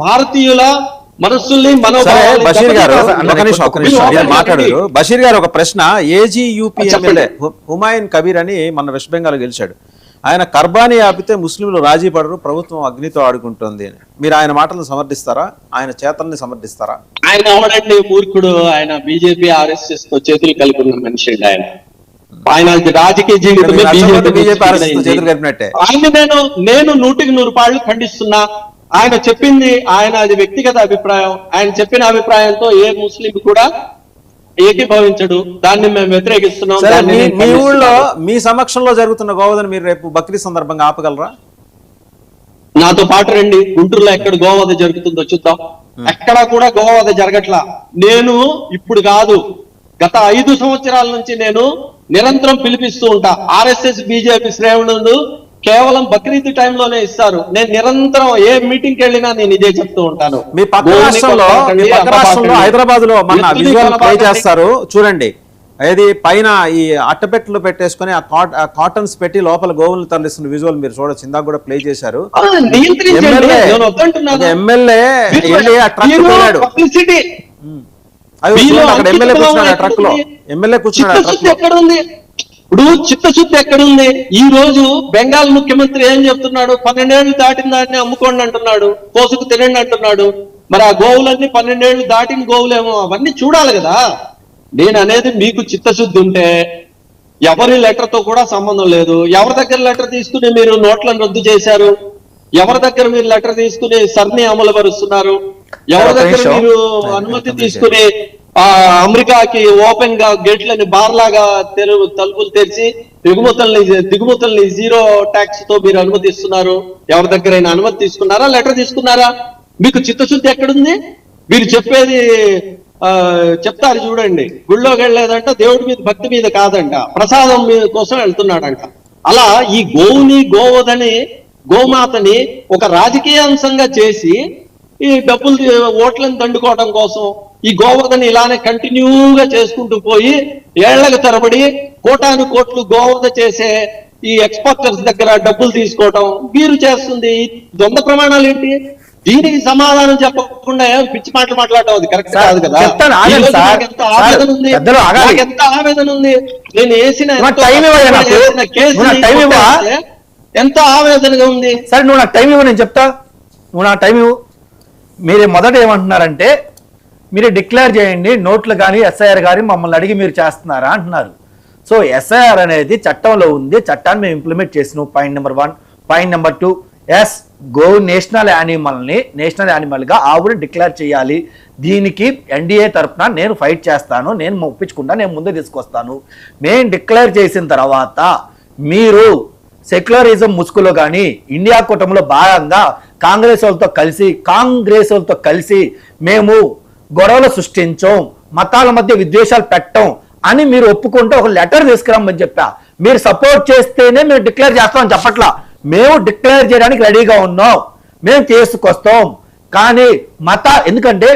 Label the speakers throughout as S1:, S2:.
S1: భారతీయుల మనస్సుల్ని
S2: బషీర్ గారు మాట్లాడారు. బషీర్ గారు ఒక ప్రశ్న. ఏజీయూపీ ఎమ్మెల్యే హుమాయూన్ కబీర్ అని మన వెస్ట్ బెంగాల్ గెలిచాడు. ఆయన కర్బానీ ఆపితే ముస్లింలు రాజీ పడరు, ప్రభుత్వం అగ్నితో ఆడుకుంటుంది అని. మీరు ఆయన మాటలను సమర్థిస్తారా? ఆయన చేతల్ని సమర్థిస్తారా?
S1: ఆయన ఎవడండి మూర్ఖుడు? ఆయన బీజేపీ ఆర్ఎస్ఎస్ తో చేతులు కలిపి ఉన్న మనిషి. ఆయన రాజకీయ జీవితమే
S2: చేతులు కలిపినట్టే.
S1: ఆయన నేను 100% ఖండిస్తున్నా. ఆయన చెప్పింది అది వ్యక్తిగత అభిప్రాయం. ఆయన చెప్పిన అభిప్రాయంతో ఏ ముస్లిం కూడా ఏకీభవించడు. దాన్ని మేము వ్యతిరేకిస్తున్నాం.
S2: మీ ఊళ్ళో మీ సమక్షంలో జరుగుతున్న గోవధను మీరు రేపు బక్రీద్ సందర్భంగా ఆపగలరా?
S1: నాతో పాటు రండి. గుంటూరులో ఎక్కడ గోవధ జరుగుతుందో చూద్దాం. ఎక్కడా కూడా గోవధ జరగట్లా. నేను ఇప్పుడు కాదు, గత 5 సంవత్సరాల నుంచి నేను నిరంతరం పిలిపిస్తూ ఉంటా. ఆర్ఎస్ఎస్ బీజేపీ శ్రేణులు కేవలం బక్రీద్ టైంలోనే ఇస్తారు. నేను నిరంతరం ఏ మీటింగ్ కి వెళ్ళినా నేను ఇదే చెప్తూ ఉంటాను.
S2: మీ పక్క రాష్ట్రంలో హైదరాబాద్ లో మన విజువల్ ప్లే చేస్తారు చూడండి. అది పైన ఈ అట్టపెట్టలు పెట్టేసుకుని ఆ కాటన్స్ పెట్టి లోపల గోవులు తరలిస్తున్న విజువల్ మీరు చూడొచ్చు. ఇందాక కూడా ప్లే చేశారు. ఎమ్మెల్యే ఎమ్మెల్యే కూర్చున్నాడు ట్రక్ లో. ఎమ్మెల్యే కూర్చున్నాడు.
S1: ఇప్పుడు చిత్తశుద్ధి ఎక్కడుంది? ఈ రోజు బెంగాల్ ముఖ్యమంత్రి ఏం చెప్తున్నాడు? 12 ఏళ్లు దాటిన దాన్ని అమ్ముకోండి అంటున్నాడు, కోసుకు తినండి అంటున్నాడు. మరి ఆ గోవులన్నీ 12 ఏళ్లు దాటిన గోవులేమో, అవన్నీ చూడాలి కదా. నేను అనేది మీకు చిత్తశుద్ధి ఉంటే ఎవరి లెటర్ తో కూడా సంబంధం లేదు. ఎవరి దగ్గర లెటర్ తీసుకుని మీరు నోట్లను రద్దు చేశారు? ఎవరి దగ్గర మీరు లెటర్ తీసుకుని సర్ని అమలు పరుస్తున్నారు? ఎవరి దగ్గర మీరు అనుమతి తీసుకుని అమెరికాకి ఓపెన్ గా గేట్లని బార్లాగా తలుపులు తెరిచి దిగుమతుల్ని 0 ట్యాక్స్ తో మీరు అనుమతిస్తున్నారు? ఎవరి దగ్గర అనుమతి తీసుకున్నారా? లెటర్ తీసుకున్నారా? మీకు చిత్తశుద్ధి ఎక్కడుంది? మీరు చెప్పేది చెప్తారు చూడండి. గుళ్ళోకి వెళ్ళలేదంట, దేవుడి మీద భక్తి మీద కాదంట, ప్రసాదం కోసం వెళ్తున్నాడంట. అలా ఈ గోవధని గోమాతని ఒక రాజకీయ అంశంగా చేసి ఈ డబ్బులు ఓట్లను దండుకోవడం కోసం ఈ గోవధని ఇలానే కంటిన్యూగా చేసుకుంటూ పోయి ఏళ్లకు తరబడి కోటాను కోట్లు గోవధ చేసే ఈ ఎక్స్పోర్టర్స్ దగ్గర డబ్బులు తీసుకోవడం మీరు చేస్తుంది. ద్వంద్వ ప్రమాణాలు ఏంటి? దీనికి సమాధానం చెప్పకుండా పిచ్చి మాటలు మాట్లాడటం అది కరెక్ట్ కాదు కదా. ఎంత ఆవేదన ఉంది. నేను వేసిన ఎంత ఆవేదనగా ఉంది.
S3: సరే నువ్వు నాకు టైం ఇవ్వు, నేను చెప్తా. నువ్వు నాకు టైం ఇవ్వు. మీరు మొదట ఏమంటున్నారంటే మీరు డిక్లేర్ చేయండి నోట్లు కానీ ఎస్ఐఆర్ కానీ మమ్మల్ని అడిగి మీరు చేస్తున్నారా అంటున్నారు. సో ఎస్ఐఆర్ అనేది చట్టంలో ఉంది, చట్టాన్ని మేము ఇంప్లిమెంట్ చేసినాం. Point number 1. పాయింట్ నెంబర్ 2, ఎస్ గో నేషనల్ యానిమల్గా ఆవుని డిక్లేర్ చేయాలి. దీనికి ఎన్డీఏ తరఫున నేను ఫైట్ చేస్తాను, నేను ఒప్పించుకుంటా, నేను ముందు తీసుకొస్తాను. మేము డిక్లేర్ చేసిన తర్వాత మీరు సెక్యులరిజం ముసుగులో కానీ ఇండియా కూటమిలో భాగంగా కాంగ్రెస్ వాళ్ళతో కలిసి మేము గొడవలు సృష్టించాం, మతాల మధ్య విద్వేషాలు పెట్టం అని మీరు ఒప్పుకుంటే ఒక లెటర్ తీసుకురమ్మని చెప్పా. మీరు సపోర్ట్ చేస్తేనే మేము డిక్లేర్ చేస్తామని చెప్పట్లా. మేము డిక్లేర్ చేయడానికి రెడీగా ఉన్నాం, మేము తీసుకొస్తాం. కానీ ఎందుకంటే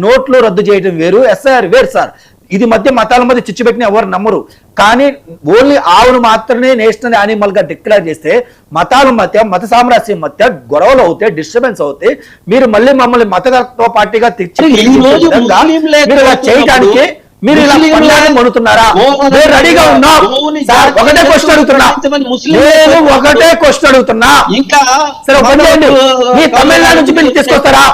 S3: నోట్లు రద్దు చేయడం వేరు, ఎస్ఐఆర్ వేరు సార్. ఇది మధ్య మతాల మధ్య చిచ్చు పెట్టిన ఎవరు నమ్మరు. కానీ ఓన్లీ ఆవును మాత్రమే నేషనల్ యానిమల్ గా డిక్లేర్ చేస్తే మతాల మధ్య మత సామ్రాజ్యం మధ్య గొడవలు అవుతాయి, డిస్టర్బెన్స్ అవుతాయి. మీరు మళ్ళీ మమ్మల్ని మతతో పార్టీగా చేయడానికి మీరు ఇలా మనుతున్నారా? మీరు రెడీగా ఉన్నాం. ఒకటే క్వశ్చన్ అడుగుతున్నా. ఇంకా సరే మీ తమిళనాడు నుంచి మీరు తీసుకొస్తారా?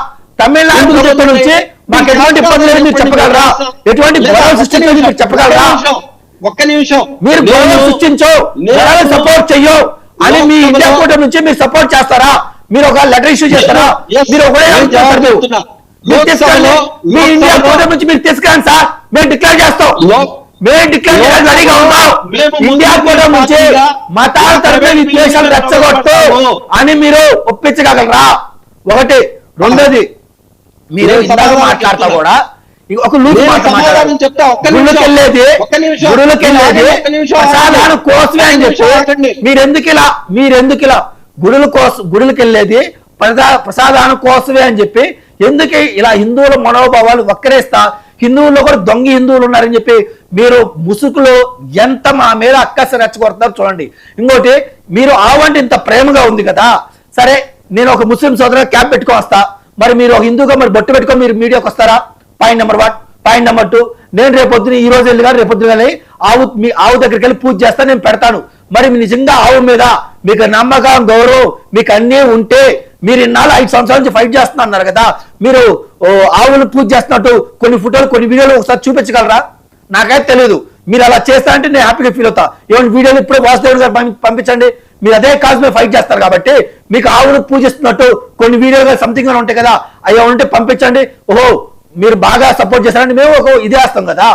S3: తమిళనాడు నుంచి మాకు ఎటువంటి ఇబ్బంది లేదు మీరు చెప్పగలరా? ఎటువంటి గొడవలు సృష్టించలేదు మీరు చెప్పగలరా?
S1: ఒక్క నిమిషం.
S3: మీరు గొడవలు సృష్టించో, సపోర్ట్ చెయ్యో అని మీ ఇండియా కూటమి నుంచి మీరు సపోర్ట్ చేస్తారా? మీరు ఒక లెటర్ ఇష్యూ చేస్తారా? మీరు ఒకటే మీ ఇండియా కూటమి నుంచి మీరు తీసుకురండి సార్, మేము డిక్లేర్ చేస్తాం. మేము డిక్లేర్ చేయడానికి రెడీగా ఉన్నాం. ఇండియా కూటమి నుంచి మతాల తరఫున విద్వేషాలు రెచ్చగొట్టు అని మీరు ఒప్పించగలరా? ఒకటి. రెండోది, మీరు ఇందాక మాట్లాడతా కూడా ఒక గుళ్ళకెళ్ళేది ప్రసాదానం కోసమే అని చెప్పి మీరెందుకు ఇలా గుడులకెళ్ళేది ప్రసాదానం కోసమే అని చెప్పి ఎందుకు ఇలా హిందువుల మనోభావాలు వక్రేస్తా హిందువుల్లో కూడా దొంగ హిందువులు ఉన్నారని చెప్పి మీరు ముసుగులో ఎంత మా మీద అక్కస రెచ్చగొడతారు చూడండి. ఇంకోటి, మీరు ఆవంటే ఇంత ప్రేమగా ఉంది కదా, సరే నేను ఒక ముస్లిం సోదరు క్యాప్ పెట్టుకొని వస్తా, మరి మీరు ఒక హిందూగా మరి బొట్టు పెట్టుకొని మీరు మీడియాకి వస్తారా? Point number 1. పాయింట్ నెంబర్ 2, నేను రేపొద్దున ఈ రోజు వెళ్ళి కానీ రేపొద్దున వెళ్ళి మీ ఆవు దగ్గరికి వెళ్ళి పూజ చేస్తా, నేను పెడతాను. మరి మీ నిజంగా ఆవు మీద మీకు నమ్మకం, గౌరవం మీకు అన్నీ ఉంటే మీరు ఇన్నాళ్ళు 5 సంవత్సరాల నుంచి ఫైట్ చేస్తున్నా అన్నారు కదా, మీరు ఆవులు పూజ చేస్తున్నట్టు కొన్ని ఫోటోలు కొన్ని వీడియోలు ఒకసారి చూపించగలరా? నాకైతే తెలియదు. మీరు అలా చేస్తా అంటే నేను హ్యాపీగా ఫీల్ అవుతా. ఏమైనా వీడియోలు ఇప్పుడే వాసుదేవుడు గారు పంపించండి. మీరు అదే కాజ్ మీద ఫైట్ చేస్తారు కాబట్టి మీకు ఆవును పూజిస్తున్నట్టు కొన్ని వీడియోలు సంథింగ్ అని ఉంటాయి కదా, అవి ఉంటే పంపించండి. ఓహో మీరు బాగా సపోర్ట్ చేస్తారంటే మేము ఒక ఇది వేస్తాం కదా.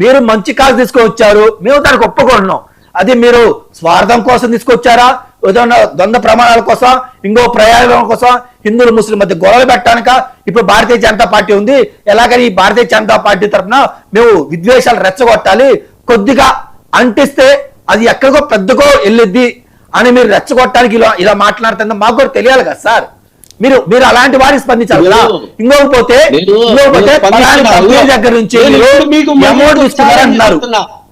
S3: మీరు మంచి కాజ్ తీసుకొచ్చారు, మేము దానికి ఒప్పుకుంటున్నాం. అది మీరు స్వార్థం కోసం తీసుకొచ్చారా, ఏదైనా ద్వంద్వ ప్రమాణాల కోసం, ఇంకో ప్రయాణం కోసం, హిందువులు ముస్లిం మధ్య గొడవలు పెట్టడానిక? ఇప్పుడు భారతీయ జనతా పార్టీ ఉంది, ఎలాగని ఈ భారతీయ జనతా పార్టీ తరఫున మేము విద్వేషాలు రెచ్చగొట్టాలి, కొద్దిగా అంటిస్తే అది ఎక్కడికో పెద్దకో వెళ్ళిద్ది అని మీరు రెచ్చగొట్టడానికి ఇలా మాట్లాడుతుందో మాకు కూడా తెలియాలి కదా సార్. మీరు అలాంటి వారికి స్పందించాలి కదా. ఇంకోకపోతే దగ్గర నుంచి అమౌంట్ తీసుకున్నారు అంటున్నారు,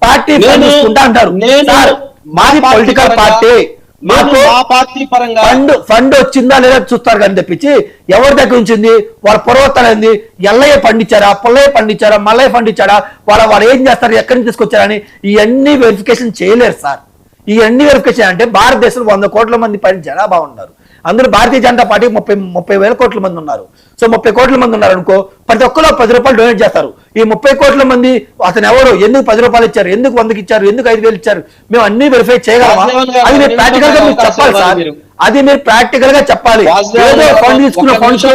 S3: పార్టీ ఫండ్ తీసుకుంటా అంటారు. మాది పొలిటికల్ పార్టీ, మాకు ఫండ్ వచ్చిందా లేదా చూస్తారు కానీ తెప్పించి ఎవరి దగ్గర ఉంచింది, వాళ్ళ పొరవతలు ఏంది, ఎల్లయ్య పండించారా, పుల్లయ్య పండించారా, మల్లయ్య పండించారా, వాళ్ళు ఏం చేస్తారు, ఎక్కడి నుంచి తీసుకొచ్చారని ఇవన్నీ వెరిఫికేషన్ చేయలేరు సార్. ఇవన్నీ వెరిఫికేషన్ అంటే భారతదేశంలో 100 కోట్ల మంది పైన జనాభా ఉన్నారు. అందులో భారతీయ జనతా పార్టీ 30 వేల కోట్ల మంది ఉన్నారు. సో 30 కోట్ల మంది ఉన్నారు అనుకో, ప్రతి ఒక్కరు 10 రూపాయలు డొనేట్ చేస్తారు. ఈ 30 కోట్ల మంది అతను ఎవరు, ఎందుకు 10 రూపాయలు ఇచ్చారు, ఎందుకు 100కి ఇచ్చారు, ఎందుకు 5,000 ఇచ్చారు, మేము అన్ని వెరిఫై చేయగలమా? అది మీరు ప్రాక్టికల్ గా మీరు చెప్పాలి సార్. అది మీరు ప్రాక్టికల్ గా చెప్పాలి. ఏదో ఫండ్ తీసుకున్న ఫండ్స్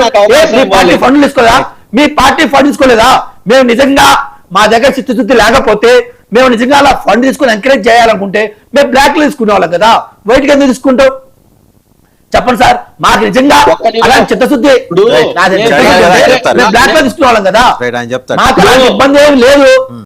S3: పార్టీ ఫండ్లు తీసుకోలేదా? మీ పార్టీ ఫండ్ తీసుకోలేదా? మేము నిజంగా మా దగ్గర చిత్తశుద్ధి లేకపోతే, మేము నిజంగా అలా ఫండ్ తీసుకుని ఎంకరేజ్ చేయాలనుకుంటే మేము బ్లాక్ లో తీసుకునే వాళ్ళం కదా, వైట్ గా ఎందుకు తీసుకుంటాం చెప్పండి సార్. మాకు నిజంగా అలాంటి చిత్తశుద్ధి బ్లాక్ లో తీసుకునే వాళ్ళం కదా, మాకు అలాంటి ఇబ్బంది ఏమి లేదు.